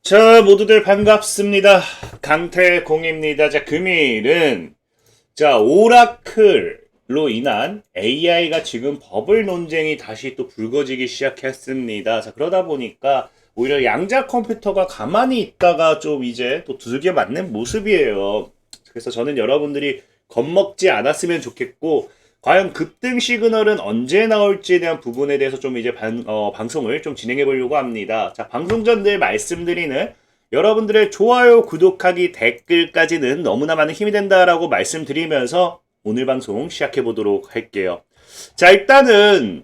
자, 모두들 반갑습니다. 강태공입니다. 자, 금일은 오라클로 인한 AI가 지금 버블 논쟁이 다시 또 불거지기 시작했습니다. 자, 그러다 보니까 오히려 양자 컴퓨터가 가만히 있다가 좀 이제 또 두들겨 맞는 모습이에요. 그래서 저는 여러분들이 겁먹지 않았으면 좋겠고, 과연 급등 시그널은 언제 나올지에 대한 부분에 대해서 좀 이제 방송을 좀 진행해 보려고 합니다. 자, 방송 전 늘 말씀드리는 여러분들의 좋아요, 구독하기, 댓글까지는 너무나 많은 힘이 된다라고 말씀드리면서 오늘 방송 시작해 보도록 할게요. 자, 일단은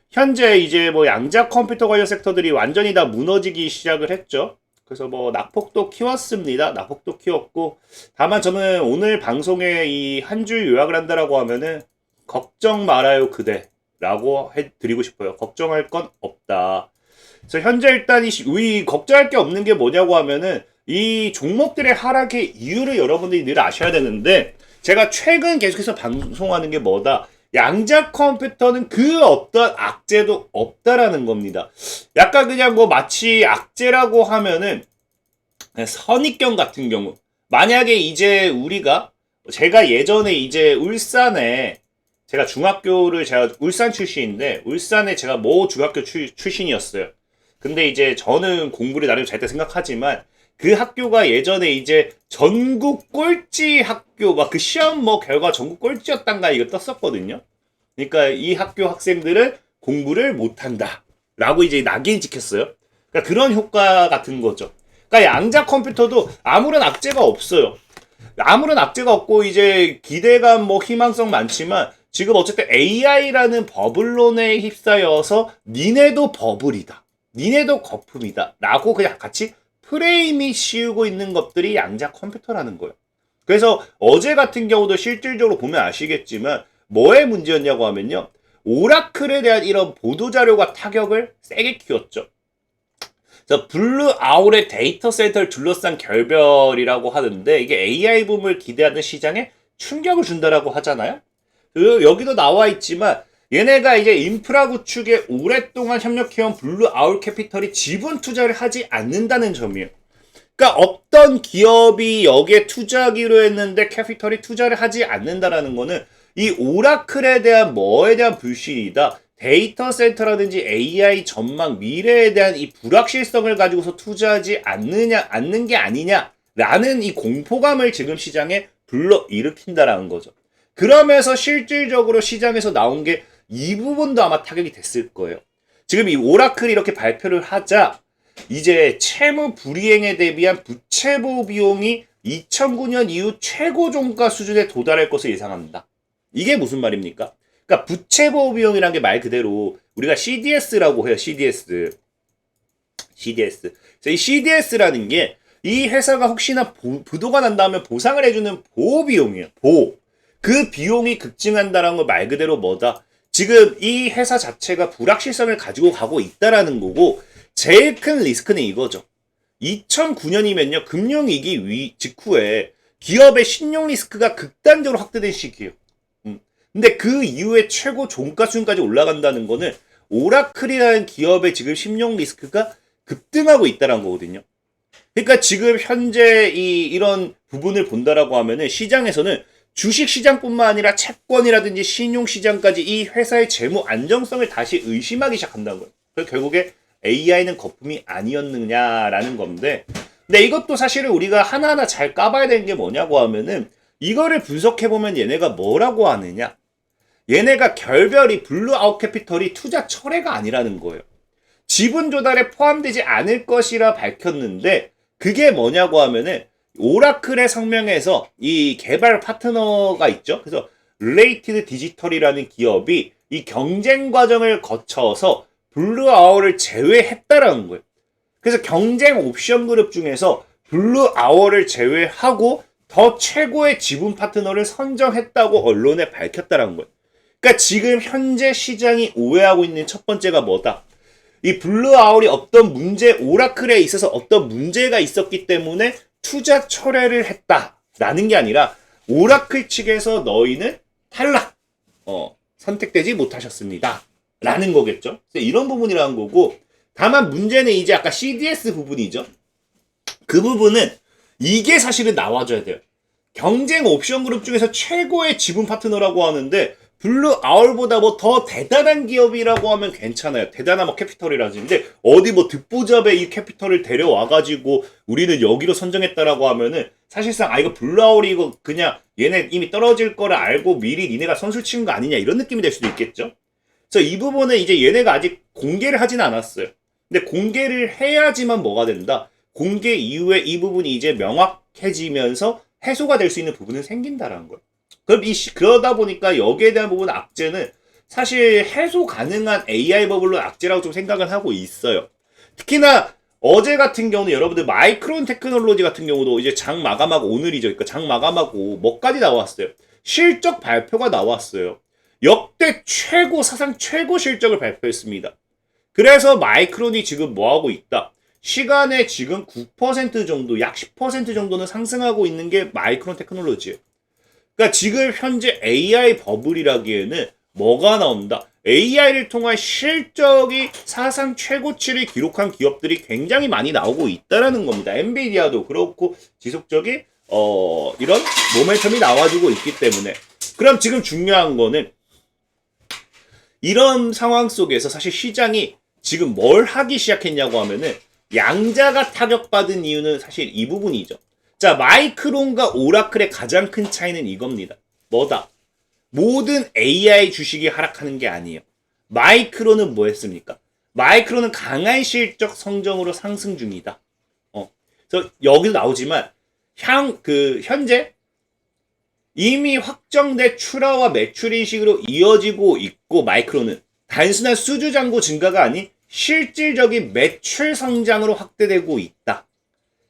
현재 이제 뭐 양자 컴퓨터 관련 섹터들이 완전히 다 무너지기 시작을 했죠. 그래서 뭐 낙폭도 키웠습니다. 낙폭도 키웠고, 다만 저는 오늘 방송에 이 한 줄 요약을 한다라고 하면은 걱정 말아요 그대라고 해드리고 싶어요. 걱정할 건 없다. 그래서 현재 일단 이 걱정할 게 없는 게 뭐냐고 하면은 이 종목들의 하락의 이유를 여러분들이 늘 아셔야 되는데, 제가 최근 계속해서 방송하는 게 뭐다? 양자 컴퓨터는 그 어떤 악재도 없다라는 겁니다. 약간 그냥 뭐 마치 악재라고 하면은 선입견 같은 경우, 만약에 이제 우리가, 제가 예전에 이제 제가 울산 출신인데 울산에 제가 모 중학교 출신이었어요. 근데 이제 저는 공부를 나름 잘했다 생각하지만 그 학교가 예전에 이제 전국 꼴찌 학교, 막 그 시험 뭐 결과 전국 꼴찌였단가 이거 떴었거든요. 그러니까 이 학교 학생들은 공부를 못한다 라고 이제 낙인 찍혔어요. 그러니까 그런 효과 같은 거죠. 그러니까 양자 컴퓨터도 아무런 악재가 없어요. 아무런 악재가 없고 이제 기대감 뭐 희망성 많지만, 지금 어쨌든 AI라는 버블론에 휩싸여서 니네도 버블이다, 니네도 거품이다 라고 그냥 같이 프레임이 씌우고 있는 것들이 양자 컴퓨터라는 거예요. 그래서 어제 같은 경우도 실질적으로 보면 아시겠지만 뭐의 문제였냐고 하면요, 오라클에 대한 이런 보도자료가 타격을 세게 키웠죠. 그래서 블루 아울의 데이터 센터를 둘러싼 결별이라고 하는데, 이게 AI 붐을 기대하는 시장에 충격을 준다라고 하잖아요. 여기도 나와 있지만 얘네가 이제 인프라 구축에 오랫동안 협력해온 블루 아울 캐피털이 지분 투자를 하지 않는다는 점이에요. 그러니까 어떤 기업이 여기에 투자하기로 했는데 캐피털이 투자를 하지 않는다라는 거는 이 오라클에 대한 뭐에 대한 불신이다, 데이터 센터라든지 AI 전망, 미래에 대한 이 불확실성을 가지고서 투자하지 않는 게 아니냐라는 이 공포감을 지금 시장에 불러일으킨다라는 거죠. 그러면서 실질적으로 시장에서 나온 게 이 부분도 아마 타격이 됐을 거예요. 지금 이 오라클이 이렇게 발표를 하자 이제 채무 불이행에 대비한 부채보 비용이 2009년 이후 최고 종가 수준에 도달할 것을 예상합니다. 이게 무슨 말입니까? 그러니까 부채보 비용이란 게 말 그대로 우리가 CDS라고 해요. CDS. 이 CDS라는 게 이 회사가 혹시나 부도가 난다면 보상을 해주는 보호 비용이에요. 보호. 그 비용이 급증한다는 거 말 그대로 뭐다? 지금 이 회사 자체가 불확실성을 가지고 가고 있다라는 거고, 제일 큰 리스크는 이거죠. 2009년이면요, 금융위기 직후에 기업의 신용 리스크가 극단적으로 확대된 시기예요. 근데 그 이후에 최고 종가 수준까지 올라간다는 거는 오라클이라는 기업의 지금 신용 리스크가 급등하고 있다는 거거든요. 그러니까 지금 현재 이런 부분을 본다라고 하면은 시장에서는 주식 시장뿐만 아니라 채권이라든지 신용 시장까지 이 회사의 재무 안정성을 다시 의심하기 시작한다는 거예요. 그래서 결국에 AI는 거품이 아니었느냐라는 건데, 근데 이것도 사실은 우리가 하나하나 잘 까봐야 되는 게 뭐냐고 하면은, 이거를 분석해보면 얘네가 뭐라고 하느냐, 얘네가 결별이 블루 아웃 캐피털이 투자 철회가 아니라는 거예요. 지분 조달에 포함되지 않을 것이라 밝혔는데, 그게 뭐냐고 하면은 오라클의 성명에서 이 개발 파트너가 있죠. 그래서 릴레이티드 디지털이라는 기업이 이 경쟁 과정을 거쳐서 블루 아워를 제외했다라는 거예요. 그래서 경쟁 옵션 그룹 중에서 블루 아워를 제외하고 더 최고의 지분 파트너를 선정했다고 언론에 밝혔다라는 거예요. 그러니까 지금 현재 시장이 오해하고 있는 첫 번째가 뭐다? 이 블루 아울이 오라클에 있어서 어떤 문제가 있었기 때문에 투자 철회를 했다라는 게 아니라 오라클 측에서 너희는 탈락, 선택되지 못하셨습니다 라는 거겠죠. 이런 부분이라는 거고, 다만 문제는 이제 아까 CDS 부분이죠. 그 부분은 이게 사실은 나와줘야 돼요. 경쟁 옵션 그룹 중에서 최고의 지분 파트너라고 하는데 블루 아울보다 뭐 더 대단한 기업이라고 하면 괜찮아요. 대단한 뭐 캐피털이라든지. 어디 뭐 듣보잡에 이 캐피털을 데려와가지고 우리는 여기로 선정했다라고 하면은 사실상 이거 블루 아울이 이거 그냥 얘네 이미 떨어질 거를 알고 미리 니네가 선수 치는 거 아니냐 이런 느낌이 될 수도 있겠죠. 그래서 이 부분은 이제 얘네가 아직 공개를 하진 않았어요. 근데 공개를 해야지만 뭐가 된다. 공개 이후에 이 부분이 이제 명확해지면서 해소가 될 수 있는 부분은 생긴다라는 거예요. 그럼 그러다 보니까 여기에 대한 부분 악재는 사실 해소 가능한 AI 버블로 악재라고 좀 생각을 하고 있어요. 특히나 어제 같은 경우는 여러분들 마이크론 테크놀로지 같은 경우도 이제 장 마감하고 오늘이죠. 그러니까 장 마감하고 뭐까지 나왔어요. 실적 발표가 나왔어요. 역대 최고 사상 최고 실적을 발표했습니다. 그래서 마이크론이 지금 뭐하고 있다. 시간에 지금 9% 정도, 약 10% 정도는 상승하고 있는 게 마이크론 테크놀로지예요. 그러니까 지금 현재 AI 버블이라기에는 뭐가 나온다? AI를 통한 실적이 사상 최고치를 기록한 기업들이 굉장히 많이 나오고 있다라는 겁니다. 엔비디아도 그렇고 지속적인 이런 모멘텀이 나와주고 있기 때문에. 그럼 지금 중요한 거는 이런 상황 속에서 사실 시장이 지금 뭘 하기 시작했냐고 하면은 양자가 타격받은 이유는 사실 이 부분이죠. 자, 마이크론과 오라클의 가장 큰 차이는 이겁니다. 뭐다? 모든 AI 주식이 하락하는 게 아니에요. 마이크론은 뭐 했습니까? 마이크론은 강한 실적 성장으로 상승 중이다. 그래서 여기도 나오지만 현재 이미 확정된 출하와 매출 인식으로 이어지고 있고 마이크론은 단순한 수주 잔고 증가가 아닌 실질적인 매출 성장으로 확대되고 있다.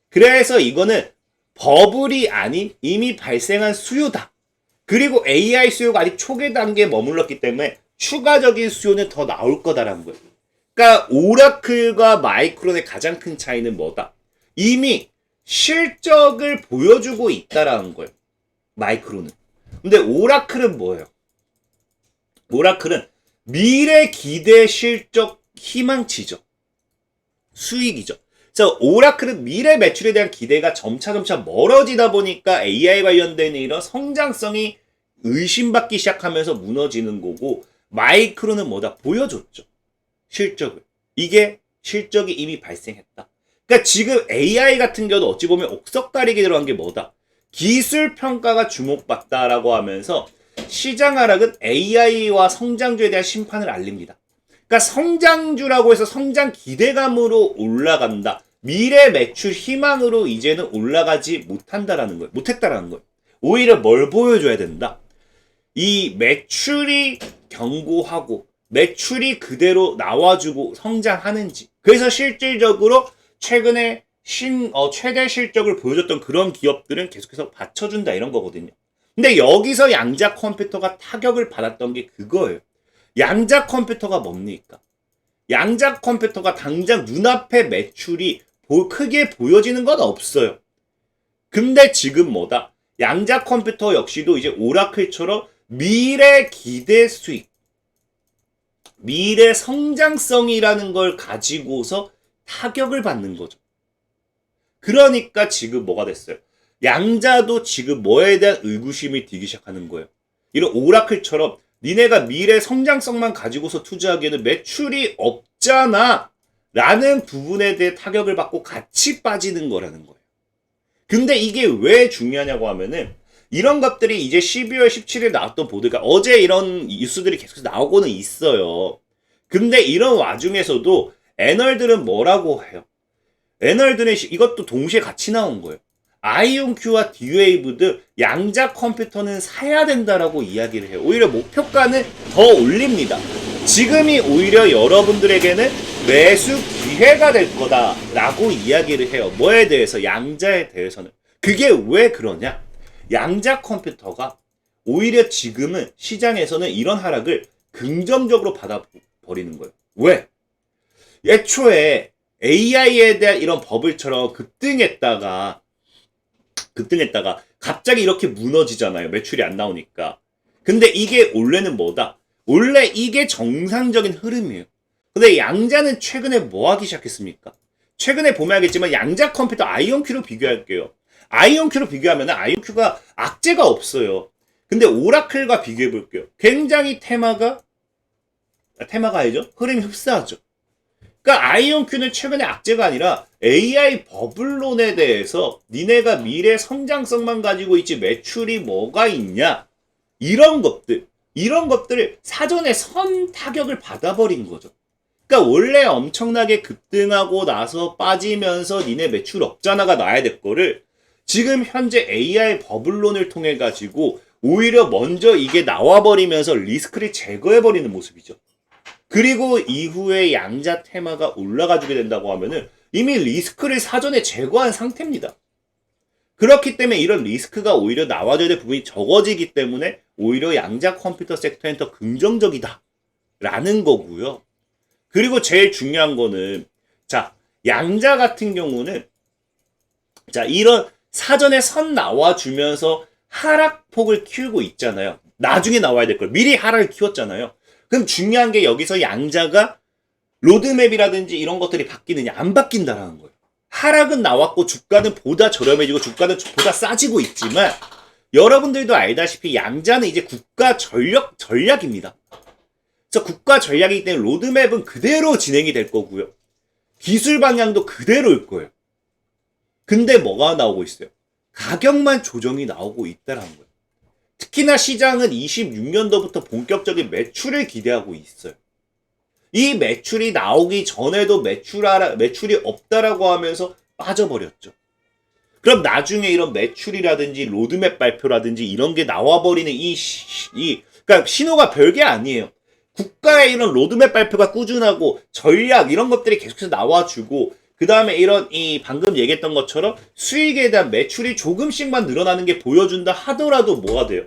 그래서 이거는 버블이 아닌 이미 발생한 수요다. 그리고 AI 수요가 아직 초기 단계에 머물렀기 때문에 추가적인 수요는 더 나올 거다라는 거예요. 그러니까 오라클과 마이크론의 가장 큰 차이는 뭐다? 이미 실적을 보여주고 있다라는 거예요. 마이크론은. 근데 오라클은 뭐예요? 오라클은 미래 기대 실적 희망치죠. 수익이죠. 그래서 오라클은 미래 매출에 대한 기대가 점차 멀어지다 보니까 AI 관련된 이런 성장성이 의심받기 시작하면서 무너지는 거고 마이크론은 뭐다? 보여줬죠. 실적을. 이게 실적이 이미 발생했다. 그러니까 지금 AI 같은 경우도 어찌 보면 옥석가리게 들어간 게 뭐다? 기술 평가가 주목받다라고 하면서 시장 하락은 AI와 성장주에 대한 심판을 알립니다. 그러니까 성장주라고 해서 성장 기대감으로 올라간다. 미래 매출 희망으로 이제는 올라가지 못한다라는 거예요. 못했다라는 거예요. 오히려 뭘 보여줘야 된다. 이 매출이 견고하고 매출이 그대로 나와주고 성장하는지. 그래서 실질적으로 최근에 최대 실적을 보여줬던 그런 기업들은 계속해서 받쳐준다 이런 거거든요. 근데 여기서 양자 컴퓨터가 타격을 받았던 게 그거예요. 양자 컴퓨터가 뭡니까? 양자 컴퓨터가 당장 눈앞에 매출이 크게 보여지는 건 없어요. 근데 지금 뭐다? 양자 컴퓨터 역시도 이제 오라클처럼 미래 기대 수익, 미래 성장성이라는 걸 가지고서 타격을 받는 거죠. 그러니까 지금 뭐가 됐어요? 양자도 지금 뭐에 대한 의구심이 들기 시작하는 거예요. 이런 오라클처럼 니네가 미래 성장성만 가지고서 투자하기에는 매출이 없잖아 라는 부분에 대해 타격을 받고 같이 빠지는 거라는 거예요. 근데 이게 왜 중요하냐고 하면은 이런 것들이 이제 12월 17일 나왔던 보도가 어제 이런 뉴스들이 계속 나오고는 있어요. 근데 이런 와중에서도 애널들은 뭐라고 해요? 애널들은 이것도 동시에 같이 나온 거예요. 아이온큐와 D-Wave 등 양자 컴퓨터는 사야 된다라고 이야기를 해요. 오히려 목표가는 더 올립니다. 지금이 오히려 여러분들에게는 매수 기회가 될 거다라고 이야기를 해요. 뭐에 대해서? 양자에 대해서는. 그게 왜 그러냐? 양자 컴퓨터가 오히려 지금은 시장에서는 이런 하락을 긍정적으로 받아버리는 거예요. 왜? 애초에 AI에 대한 이런 버블처럼 급등했다가 갑자기 이렇게 무너지잖아요. 매출이 안 나오니까. 근데 이게 원래는 뭐다? 원래 이게 정상적인 흐름이에요. 근데 양자는 최근에 뭐 하기 시작했습니까? 최근에 보면 알겠지만 양자 컴퓨터 아이온큐로 비교할게요. 아이온큐로 비교하면 아이온큐가 악재가 없어요. 근데 오라클과 비교해 볼게요. 굉장히 테마가 아니죠. 흐름이 흡사하죠. 그러니까 아이온큐는 최근에 악재가 아니라 AI 버블론에 대해서 니네가 미래 성장성만 가지고 있지 매출이 뭐가 있냐 이런 것들을 사전에 선 타격을 받아버린 거죠. 그러니까 원래 엄청나게 급등하고 나서 빠지면서 니네 매출 없잖아가 나야 될 거를 지금 현재 AI 버블론을 통해 가지고 오히려 먼저 이게 나와버리면서 리스크를 제거해버리는 모습이죠. 그리고 이후에 양자 테마가 올라가주게 된다고 하면은 이미 리스크를 사전에 제거한 상태입니다. 그렇기 때문에 이런 리스크가 오히려 나와줘야 될 부분이 적어지기 때문에 오히려 양자 컴퓨터 섹터엔 더 긍정적이다 라는 거고요. 그리고 제일 중요한 거는 자 양자 같은 경우는 자 이런 사전에 선 나와주면서 하락폭을 키우고 있잖아요. 나중에 나와야 될 걸 미리 하락을 키웠잖아요. 그럼 중요한 게 여기서 양자가 로드맵이라든지 이런 것들이 바뀌느냐 안 바뀐다라는 거예요. 하락은 나왔고 주가는 보다 저렴해지고 주가는 보다 싸지고 있지만 여러분들도 알다시피 양자는 이제 국가 전략입니다. 그래서 국가 전략이기 때문에 로드맵은 그대로 진행이 될 거고요. 기술 방향도 그대로일 거예요. 근데 뭐가 나오고 있어요? 가격만 조정이 나오고 있다라는 거예요. 특히나 시장은 26년도부터 본격적인 매출을 기대하고 있어요. 이 매출이 나오기 전에도 매출이 없다라고 하면서 빠져버렸죠. 그럼 나중에 이런 매출이라든지 로드맵 발표라든지 이런 게 나와버리는 그러니까 신호가 별게 아니에요. 국가의 이런 로드맵 발표가 꾸준하고 전략 이런 것들이 계속해서 나와주고 그 다음에 이런 방금 얘기했던 것처럼 수익에 대한 매출이 조금씩만 늘어나는 게 보여준다 하더라도 뭐가 돼요?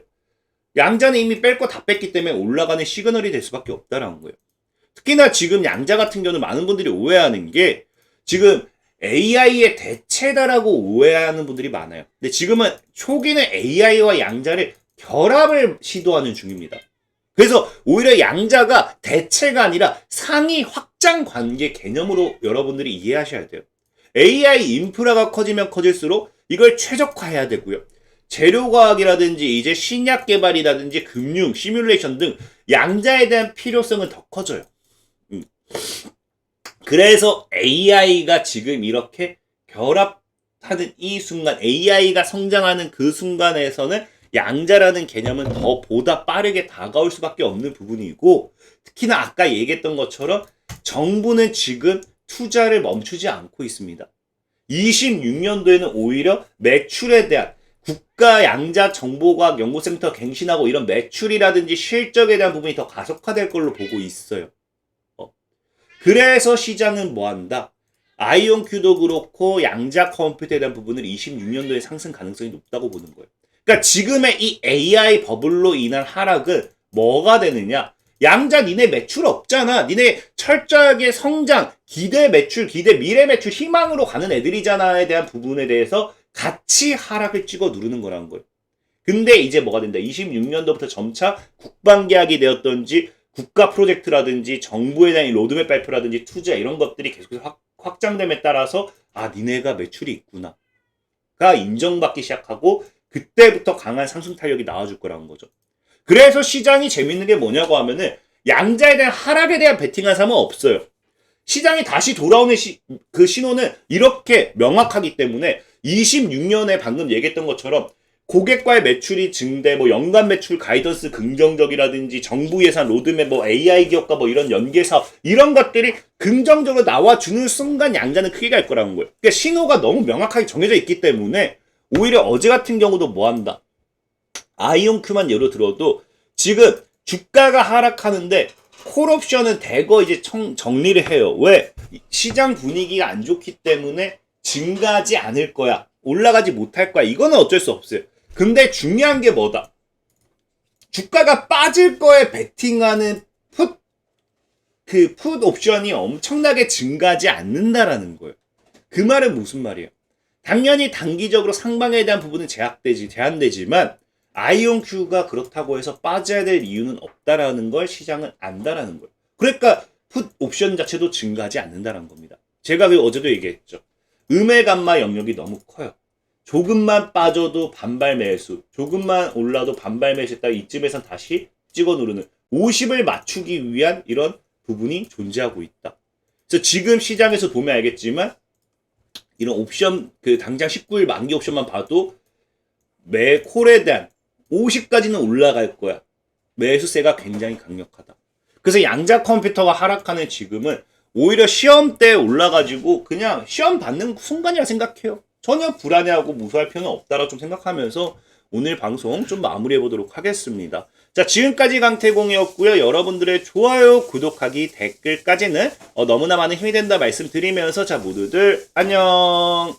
양자는 이미 뺄 거 다 뺐기 때문에 올라가는 시그널이 될 수밖에 없다라는 거예요. 특히나 지금 양자 같은 경우는 많은 분들이 오해하는 게 지금 AI의 대체다라고 오해하는 분들이 많아요. 근데 지금은 초기는 AI와 양자를 결합을 시도하는 중입니다. 그래서 오히려 양자가 대체가 아니라 상위 확장 관계 개념으로 여러분들이 이해하셔야 돼요. AI 인프라가 커지면 커질수록 이걸 최적화해야 되고요. 재료과학이라든지 이제 신약 개발이라든지 금융, 시뮬레이션 등 양자에 대한 필요성은 더 커져요. 그래서 AI가 지금 이렇게 결합하는 이 순간, AI가 성장하는 그 순간에서는 양자라는 개념은 더 보다 빠르게 다가올 수밖에 없는 부분이고 특히나 아까 얘기했던 것처럼 정부는 지금 투자를 멈추지 않고 있습니다. 26년도에는 오히려 매출에 대한 국가 양자 정보과학 연구센터 갱신하고 이런 매출이라든지 실적에 대한 부분이 더 가속화될 걸로 보고 있어요. 그래서 시장은 뭐한다? 아이온큐도 그렇고 양자 컴퓨터에 대한 부분을 26년도에 상승 가능성이 높다고 보는 거예요. 그러니까 지금의 이 AI 버블로 인한 하락은 뭐가 되느냐? 양자 니네 매출 없잖아. 니네 철저하게 성장, 기대 매출, 기대 미래 매출 희망으로 가는 애들이잖아에 대한 부분에 대해서 같이 하락을 찍어 누르는 거라는 거예요. 근데 이제 뭐가 된다? 26년도부터 점차 국방계약이 되었던지 국가 프로젝트라든지 정부에 대한 로드맵 발표라든지 투자 이런 것들이 계속해서 확장됨에 따라서 아 니네가 매출이 있구나가 인정받기 시작하고 그때부터 강한 상승 탄력이 나와줄 거라는 거죠. 그래서 시장이 재밌는 게 뭐냐고 하면은 양자에 대한 하락에 대한 베팅한 사람은 없어요. 시장이 다시 돌아오는 그 신호는 이렇게 명확하기 때문에 26년에 방금 얘기했던 것처럼 고객과의 매출이 증대, 뭐 연간 매출 가이던스 긍정적이라든지 정부 예산 로드맵, 뭐 AI 기업과 뭐 이런 연계사업 이런 것들이 긍정적으로 나와주는 순간 양자는 크게 갈 거라는 거예요. 그러니까 신호가 너무 명확하게 정해져 있기 때문에 오히려 어제 같은 경우도 뭐 한다? 아이온큐만 예로 들어도 지금 주가가 하락하는데 콜옵션은 대거 이제 정리를 해요. 왜? 시장 분위기가 안 좋기 때문에 증가하지 않을 거야. 올라가지 못할 거야. 이거는 어쩔 수 없어요. 근데 중요한 게 뭐다? 주가가 빠질 거에 베팅하는 풋 옵션이 엄청나게 증가하지 않는다라는 거예요. 그 말은 무슨 말이에요? 당연히 단기적으로 상방에 대한 부분은 제한되지만 아이온큐가 그렇다고 해서 빠져야 될 이유는 없다라는 걸 시장은 안다라는 거예요. 그러니까 풋 옵션 자체도 증가하지 않는다라는 겁니다. 제가 어제도 얘기했죠. 음의 감마 영역이 너무 커요. 조금만 빠져도 반발 매수, 조금만 올라도 반발 매수했다 이쯤에선 다시 찍어 누르는 50을 맞추기 위한 이런 부분이 존재하고 있다. 그래서 지금 시장에서 보면 알겠지만 이런 옵션 그 당장 19일 만기 옵션만 봐도 매 콜에 대한 50까지는 올라갈 거야. 매수세가 굉장히 강력하다. 그래서 양자 컴퓨터가 하락하는 지금은 오히려 시험 때 올라가지고 그냥 시험 받는 순간이라 생각해요. 전혀 불안해하고 무서워할 필요는 없다라고 좀 생각하면서 오늘 방송 좀 마무리해 보도록 하겠습니다. 자, 지금까지 강태공이었고요. 여러분들의 좋아요, 구독하기, 댓글까지는 너무나 많은 힘이 된다 말씀드리면서 자, 모두들 안녕.